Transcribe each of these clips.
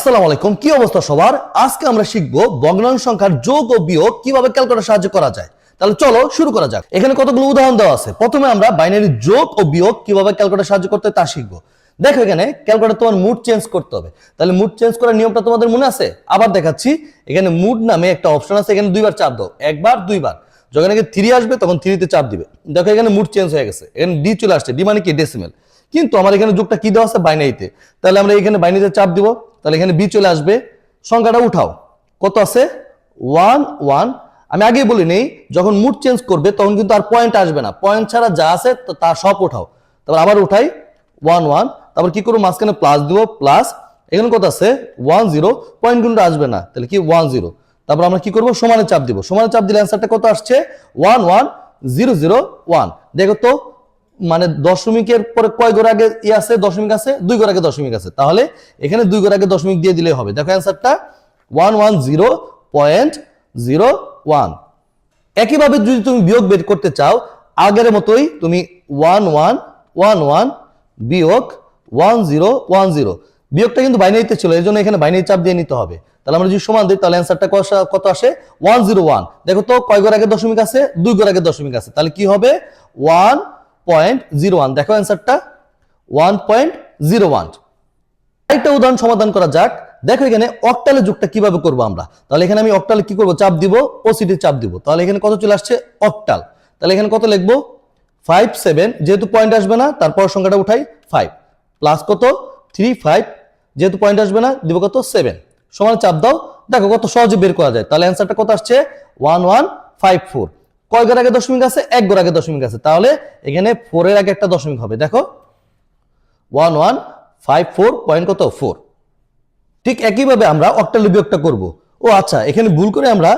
আসসালামু আলাইকুম, কি অবস্থা সবার? আজকে আমরা শিখবো ভগ্নাংশ সংখ্যার যোগ ও বিয়োগ কিভাবে ক্যালকুলেটর সাহায্য করা যায়। তাহলে চলো শুরু করা যাক। এখানে কতগুলো উদাহরণ দেওয়া আছে। প্রথমে আমরা বাইনারি যোগ ও বিয়োগ কিভাবে ক্যালকুলেটর সাহায্য করতে তা শিখবো। দেখো এখানে ক্যালকুলেটর তোমার মুড চেঞ্জ করতে হবে। তাহলে মুড চেঞ্জ করার নিয়মটা তোমাদের মনে আছে? আবার দেখাচ্ছি। এখানে মুড নামে একটা অপশন আছে, এখানে দুইবার চাপ দাও, একবার দুইবার। যখন এখানে 3 আসবে তখন 3 তে চাপ দিবে। দেখো এখানে মুড চেঞ্জ হয়ে গেছে, এখানে ডি চলে আসছে। ডি মানে কি? ডেসিমেল। কিন্তু আমার এখানে যোগটা কি দেওয়া আছে? বাইনারিতে। তাহলে আমরা এখানে বাইনারিতে চাপ দিব, তাহলে এখানে বি চলে আসবে। সংখ্যাটা উঠাও, কত আছে? 1 1। আমি আগেই বলি নেই, যখন মুড চেঞ্জ করবে তখন কিন্তু আর পয়েন্ট আসবে না, পয়েন্ট ছাড়া যা আছে তা সব উঠাও। তারপর আবার উঠাই 1 1। তারপর কি করবো? মাঝখানে প্লাস দিব, প্লাস। এখানে কত আছে? 1 0। পয়েন্ট কিন্তু আসবে না, তাহলে কি 1 0। তারপর আমরা কি করব? সমানে চাপ দিব। সমানে চাপ দিলে অ্যান্সারটা কত আসছে? 1 1 0 0 1। দেখো তো, মানে দশমিকের পরে কয় ঘর আগে আছে? দশমিক আছে, 2 ঘর আগে দশমিক আছে। তাহলে এখানে 2 ঘর আগে দশমিক দিয়ে দিলে হবে। দেখো অ্যান্সারটা 110.01। একইভাবে যদি তুমি বিয়োগ বের করতে চাও, আগের মতোই তুমি 1 1 1 1 বিয়োগ 1 0 1 0। বিয়োগটা কিন্তু বাইনারিতে ছিল, এর জন্য এখানে বাইনারি চাপ দিয়ে নিতে হবে। তাহলে আমরা যদি সমান দিই তাহলে অ্যান্সারটা কত আসে? 101। দেখো তো কয় ঘর আগে দশমিক আছে? 2 ঘর আগে দশমিক আছে। তাহলে কি হবে? 1.01। দেখো অ্যান্সারটা 1.01। আরেকটা উদাহরণ সমাধান করা যাক। দেখো এখানে অক্টালে যোগটা কিভাবে করব আমরা। তাহলে এখানে আমি অক্টালে কি করব? চাপ দিব, ওসিটি চাপ দিব। তাহলে এখানে কত চলে আসছে? অক্টাল। তাহলে এখানে কত লিখবো? 5 7। যেহেতু পয়েন্ট আসবে না, তারপর সংখ্যাটা উঠাই 5, প্লাস কত? 3 5। যেহেতু পয়েন্ট আসবে না, দিব কত? 7। সমান চাপ দাও। দেখো কত সহজে বের করা যায়। তাহলে অ্যান্সারটা কত আসছে? 1154। কয় ঘর আগে দশমিক আছে? 1 ঘর আগে দশমিক আছে। তাহলে এখানে 4 এর আগে একটা দশমিক হবে। দেখো 1154 পয়েন্ট কত? 4। ঠিক একইভাবে আমরা অক্টাল বিয়োগটা করব। ও আচ্ছা, এখানে ভুল করে আমরা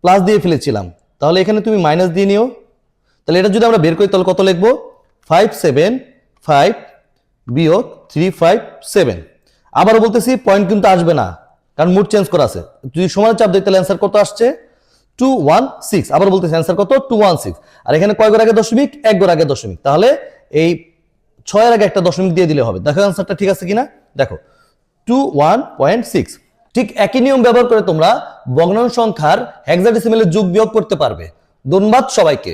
প্লাস দিয়ে ফেলেছিলাম, তাহলে এখানে তুমি মাইনাস দিয়ে নিও। তাহলে এটা যদি আমরা বের করি তাহলে কত লিখবো? 575 বিয়োগ 357। আবারও বলতেছি, পয়েন্ট কিন্তু আসবে না, কারণ মুড চেঞ্জ করা আছে। যদি সমান চাপ দিই তাহলে অ্যান্সার কত আসছে? 216। আবার বলতেছি অ্যান্সার কত? 216। আর এখানে কয় ঘর আগে দশমিক? 1 ঘর আগে দশমিক। তাহলে এই 6 এর আগে একটা দশমিক দিয়ে দিলে হবে। দেখো অ্যান্সারটা ঠিক আছে কিনা। দেখো 21.6। ঠিক একই নিয়ম ব্যবহার করে তোমরা ভগ্নাংশ সংখ্যার হেক্সাডেসিমেলে যোগ বিয়োগ করতে পারবে। ধন্যবাদ সবাইকে।